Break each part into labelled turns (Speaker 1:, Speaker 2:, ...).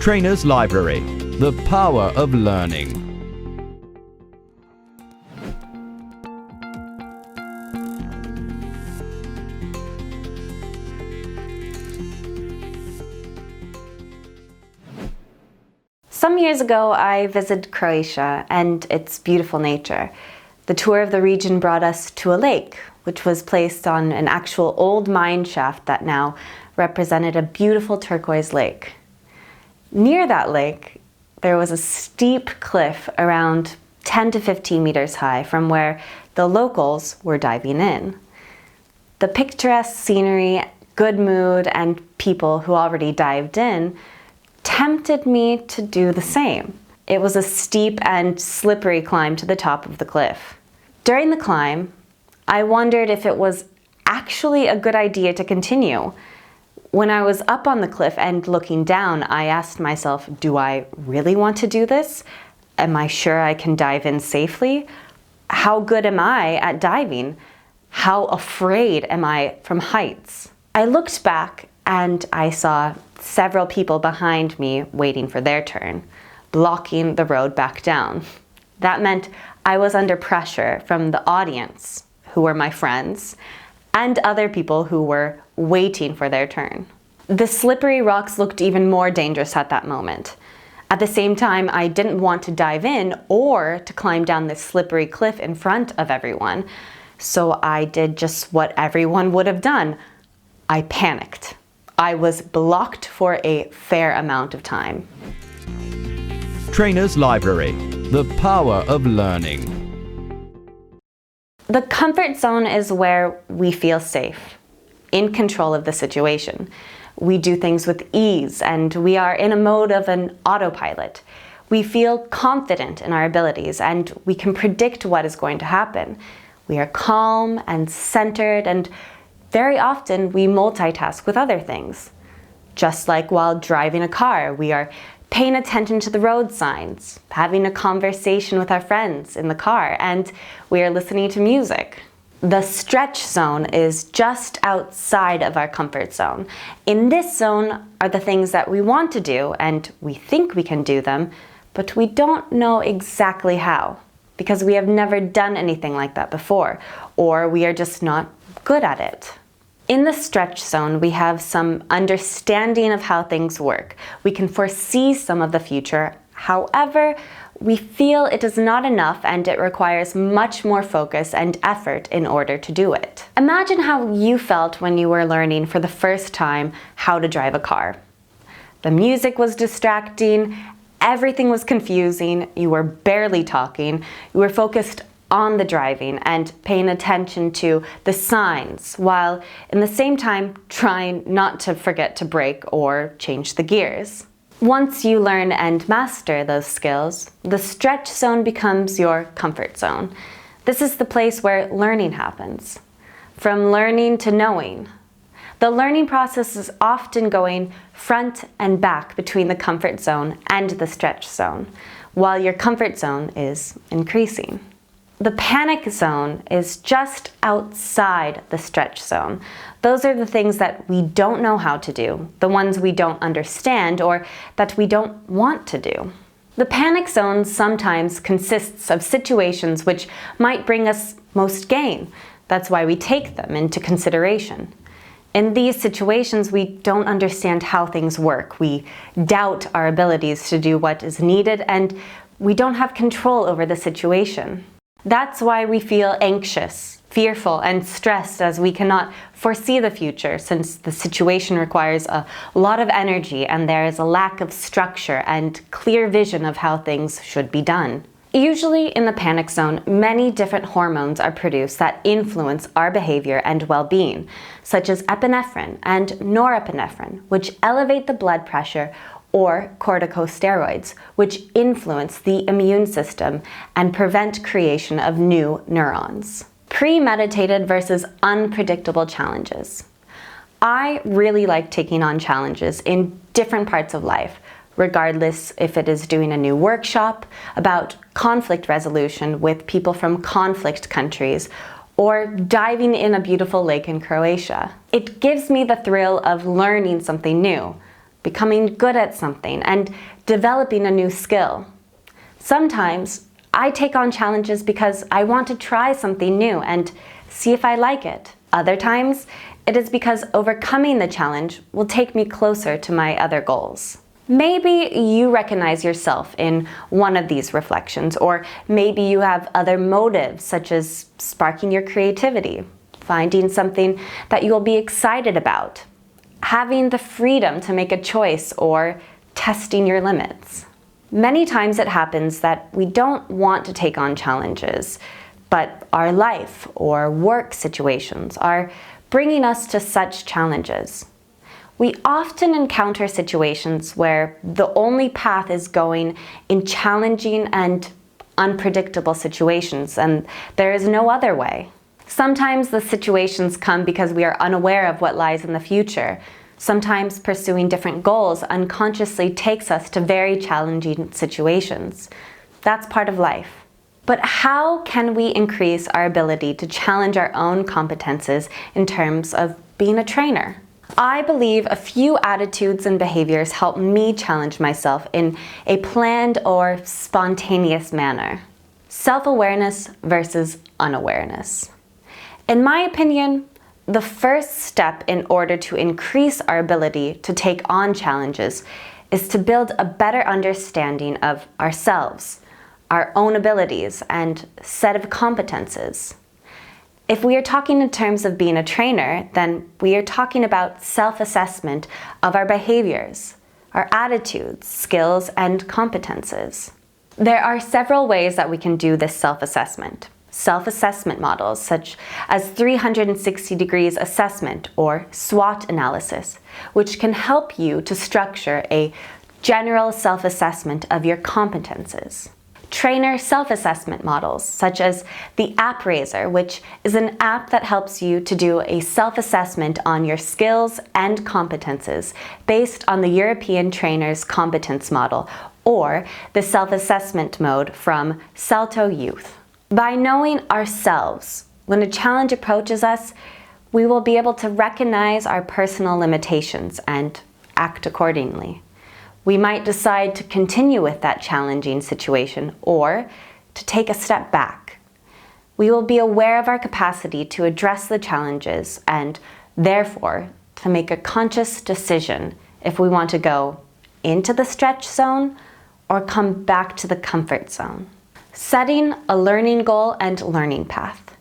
Speaker 1: Trainer's Library, the power of learning.
Speaker 2: Some years ago, I visited Croatia and its beautiful nature. The tour of the region brought us to a lake, which was placed on an actual old mine shaft that now represented a beautiful turquoise lake. Near that lake, there was a steep cliff around 10 to 15 meters high from where the locals were diving in. The picturesque scenery, good mood, and people who already dived in tempted me to do the same. It was a steep and slippery climb to the top of the cliff. During the climb, I wondered if it was actually a good idea to continue. When I was up on the cliff and looking down, I asked myself, do I really want to do this? Am I sure I can dive in safely? How good am I at diving? How afraid am I from heights? I looked back and I saw several people behind me waiting for their turn, blocking the road back down. That meant I was under pressure from the audience, who were my friends, and other people who were waiting for their turn. The slippery rocks looked even more dangerous at that moment. At the same time, I didn't want to dive in or to climb down this slippery cliff in front of everyone, so I did just what everyone would have done. I panicked. I was blocked for a fair amount of time.
Speaker 1: Trainer's Library, the power of learning.
Speaker 2: The comfort zone is where we feel safe, in control of the situation. We do things with ease and we are in a mode of an autopilot. We feel confident in our abilities and we can predict what is going to happen. We are calm and centered, and very often we multitask with other things. Just like while driving a car, we are paying attention to the road signs, having a conversation with our friends in the car, and we are listening to music. The stretch zone is just outside of our comfort zone. In this zone are the things that we want to do, and we think we can do them, but we don't know exactly how, because we have never done anything like that before, or we are just not good at it. In the stretch zone, we have some understanding of how things work. We can foresee some of the future. However, we feel it is not enough and it requires much more focus and effort in order to do it. Imagine how you felt when you were learning for the first time how to drive a car. The music was distracting, everything was confusing, you were barely talking, you were focused on the driving and paying attention to the signs, while in the same time trying not to forget to brake or change the gears. Once you learn and master those skills, the stretch zone becomes your comfort zone. This is the place where learning happens. From learning to knowing. The learning process is often going front and back between the comfort zone and the stretch zone, while your comfort zone is increasing. The panic zone is just outside the stretch zone. Those are the things that we don't know how to do, the ones we don't understand or that we don't want to do. The panic zone sometimes consists of situations which might bring us most gain. That's why we take them into consideration. In these situations, we don't understand how things work. We doubt our abilities to do what is needed, and we don't have control over the situation. That's why we feel anxious, fearful, and stressed, as we cannot foresee the future, since the situation requires a lot of energy and there is a lack of structure and clear vision of how things should be done. Usually in the panic zone, many different hormones are produced that influence our behavior and well-being, such as epinephrine and norepinephrine, which elevate the blood pressure, or corticosteroids, which influence the immune system and prevent creation of new neurons. Premeditated versus unpredictable challenges. I really like taking on challenges in different parts of life, regardless if it is doing a new workshop about conflict resolution with people from conflict countries, or diving in a beautiful lake in Croatia. It gives me the thrill of learning something new, becoming good at something, and developing a new skill. Sometimes I take on challenges because I want to try something new and see if I like it. Other times, it is because overcoming the challenge will take me closer to my other goals. Maybe you recognize yourself in one of these reflections, or maybe you have other motives, such as sparking your creativity, finding something that you will be excited about, having the freedom to make a choice, or testing your limits. Many times it happens that we don't want to take on challenges, but our life or work situations are bringing us to such challenges. We often encounter situations where the only path is going in challenging and unpredictable situations, and there is no other way. Sometimes the situations come because we are unaware of what lies in the future. Sometimes pursuing different goals unconsciously takes us to very challenging situations. That's part of life. But how can we increase our ability to challenge our own competences in terms of being a trainer? I believe a few attitudes and behaviors help me challenge myself in a planned or spontaneous manner. Self-awareness versus unawareness. In my opinion, the first step in order to increase our ability to take on challenges is to build a better understanding of ourselves, our own abilities, and set of competences. If we are talking in terms of being a trainer, then we are talking about self-assessment of our behaviors, our attitudes, skills, and competences. There are several ways that we can do this self-assessment. Self-assessment models such as 360 degrees assessment or SWOT analysis, which can help you to structure a general self-assessment of your competences. Trainer self-assessment models such as the App Raiser, which is an app that helps you to do a self-assessment on your skills and competences based on the European Trainer's Competence model, or the self-assessment mode from Salto Youth. By knowing ourselves, when a challenge approaches us, we will be able to recognize our personal limitations and act accordingly. We might decide to continue with that challenging situation or to take a step back. We will be aware of our capacity to address the challenges and, therefore, to make a conscious decision if we want to go into the stretch zone or come back to the comfort zone. Setting a learning goal and learning path.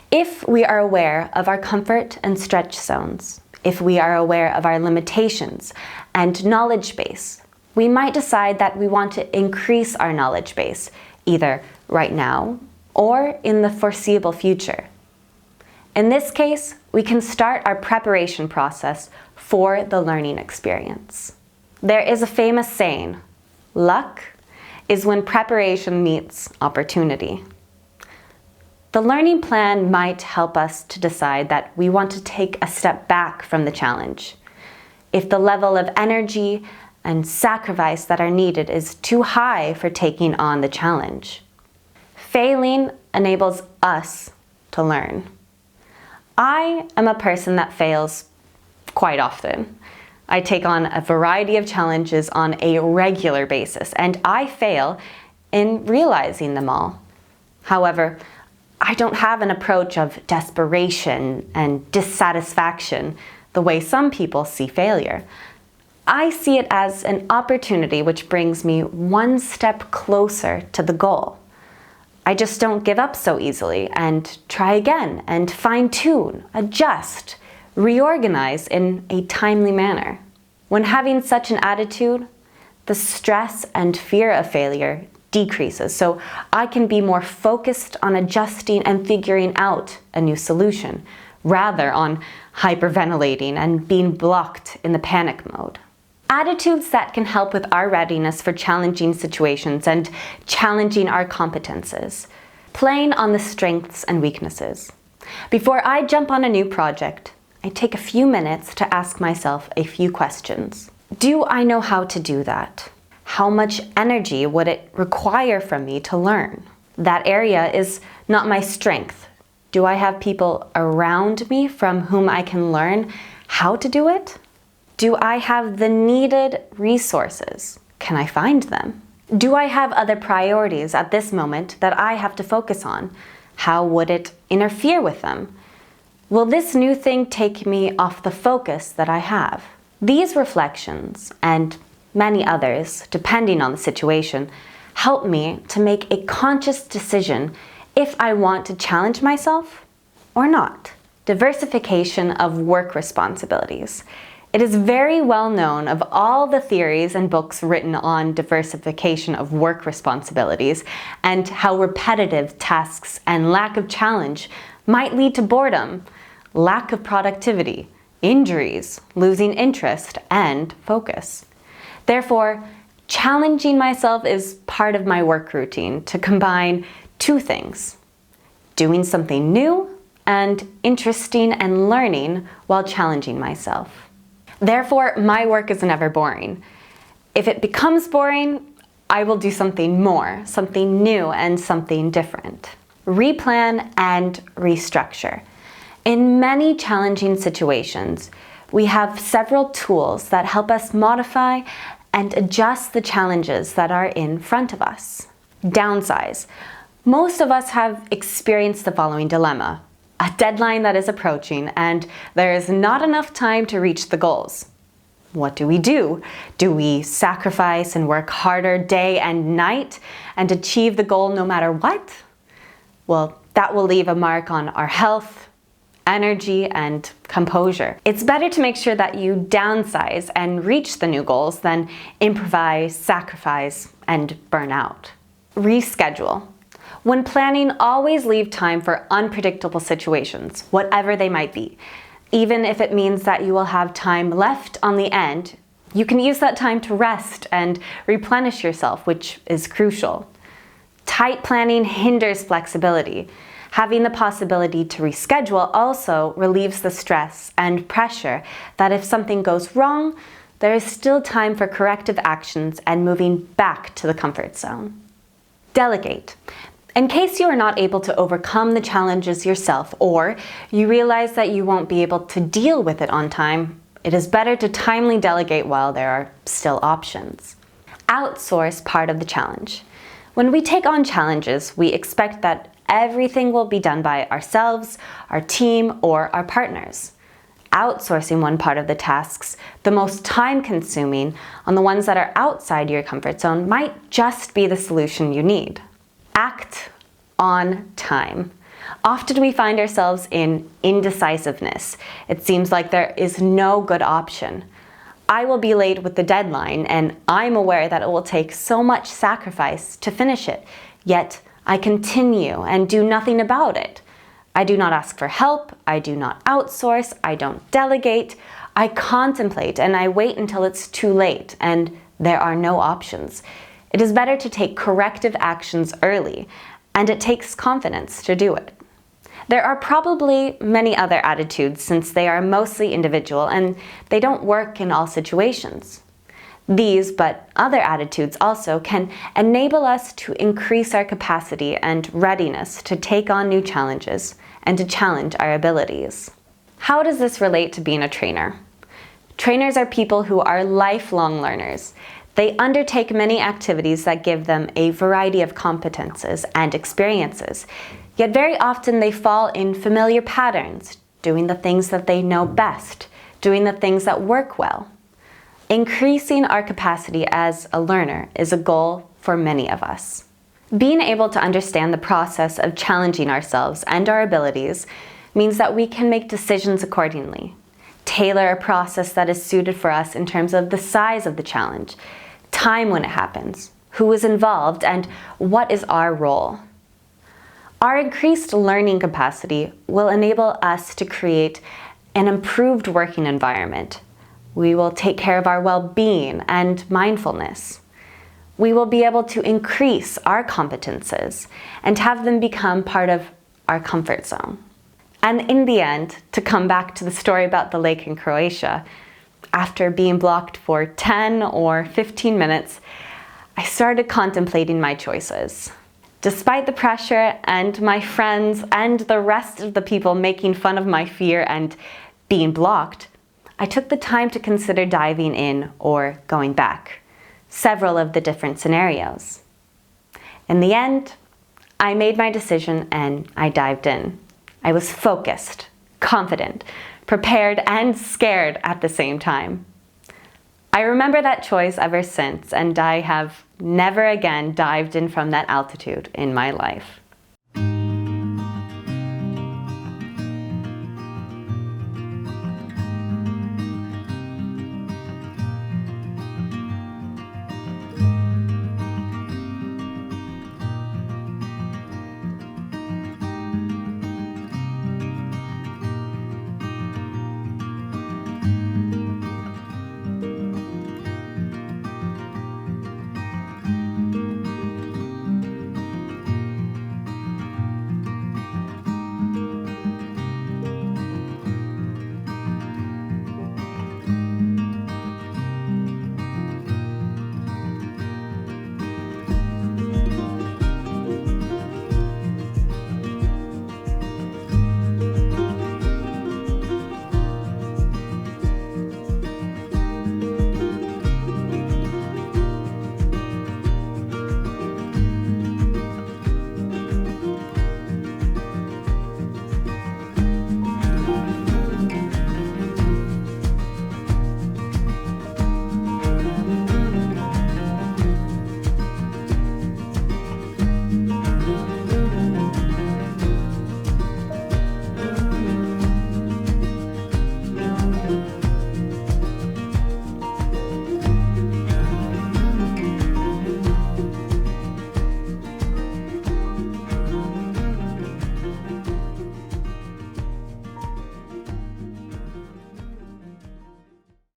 Speaker 2: If we are aware of our comfort and stretch zones, if we are aware of our limitations and knowledge base, we might decide that we want to increase our knowledge base, either right now or in the foreseeable future. In this case, we can start our preparation process for the learning experience. There is a famous saying, luck is when preparation meets opportunity. The learning plan might help us to decide that we want to take a step back from the challenge. If the level of energy and sacrifice that are needed is too high for taking on the challenge. Failing enables us to learn. I am a person that fails quite often. I take on a variety of challenges on a regular basis, and I fail in realizing them all. However, I don't have an approach of desperation and dissatisfaction the way some people see failure. I see it as an opportunity which brings me one step closer to the goal. I just don't give up so easily and try again and fine-tune, adjust, reorganize in a timely manner. When having such an attitude, the stress and fear of failure decreases, so I can be more focused on adjusting and figuring out a new solution, rather on hyperventilating and being blocked in the panic mode. Attitudes that can help with our readiness for challenging situations and challenging our competences. Playing on the strengths and weaknesses. Before I jump on a new project, I take a few minutes to ask myself a few questions. Do I know how to do that? How much energy would it require from me to learn? That area is not my strength. Do I have people around me from whom I can learn how to do it? Do I have the needed resources? Can I find them? Do I have other priorities at this moment that I have to focus on? How would it interfere with them? Will this new thing take me off the focus that I have? These reflections, and many others, depending on the situation, help me to make a conscious decision if I want to challenge myself or not. Diversification of work responsibilities. It is very well known of all the theories and books written on diversification of work responsibilities and how repetitive tasks and lack of challenge might lead to boredom, lack of productivity, injuries, losing interest, and focus. Therefore, challenging myself is part of my work routine to combine two things: doing something new and interesting and learning while challenging myself. Therefore, my work is never boring. If it becomes boring, I will do something more, something new and something different. Replan and restructure. In many challenging situations, we have several tools that help us modify and adjust the challenges that are in front of us. Downsize. Most of us have experienced the following dilemma: a deadline that is approaching and there is not enough time to reach the goals. What do? Do we sacrifice and work harder day and night and achieve the goal no matter what? Well, that will leave a mark on our health, energy, and composure. It's better to make sure that you downsize and reach the new goals than improvise, sacrifice, and burn out. Reschedule. When planning, always leave time for unpredictable situations, whatever they might be. Even if it means that you will have time left on the end, you can use that time to rest and replenish yourself, which is crucial. Tight planning hinders flexibility. Having the possibility to reschedule also relieves the stress and pressure that if something goes wrong, there is still time for corrective actions and moving back to the comfort zone. Delegate. In case you are not able to overcome the challenges yourself, or you realize that you won't be able to deal with it on time, it is better to timely delegate while there are still options. Outsource part of the challenge. When we take on challenges, we expect that everything will be done by ourselves, our team, or our partners. Outsourcing one part of the tasks, the most time-consuming, on the ones that are outside your comfort zone, might just be the solution you need. Act on time. Often we find ourselves in indecisiveness. It seems like there is no good option. I will be late with the deadline, and I'm aware that it will take so much sacrifice to finish it, yet I continue and do nothing about it. I do not ask for help, I do not outsource, I don't delegate. I contemplate and I wait until it's too late and there are no options. It is better to take corrective actions early, and it takes confidence to do it. There are probably many other attitudes since they are mostly individual and they don't work in all situations. These, but other attitudes also, can enable us to increase our capacity and readiness to take on new challenges and to challenge our abilities. How does this relate to being a trainer? Trainers are people who are lifelong learners. They undertake many activities that give them a variety of competences and experiences, yet very often they fall in familiar patterns, doing the things that they know best, doing the things that work well. Increasing our capacity as a learner is a goal for many of us. Being able to understand the process of challenging ourselves and our abilities means that we can make decisions accordingly, tailor a process that is suited for us in terms of the size of the challenge, time when it happens, who is involved, and what is our role. Our increased learning capacity will enable us to create an improved working environment. We will take care of our well-being and mindfulness. We will be able to increase our competences and have them become part of our comfort zone. And in the end, to come back to the story about the lake in Croatia, after being blocked for 10 or 15 minutes, I started contemplating my choices. Despite the pressure and my friends and the rest of the people making fun of my fear and being blocked, I took the time to consider diving in or going back, several of the different scenarios. In the end, I made my decision and I dived in. I was focused, confident, prepared, and scared at the same time. I remember that choice ever since, and I have never again dived in from that altitude in my life.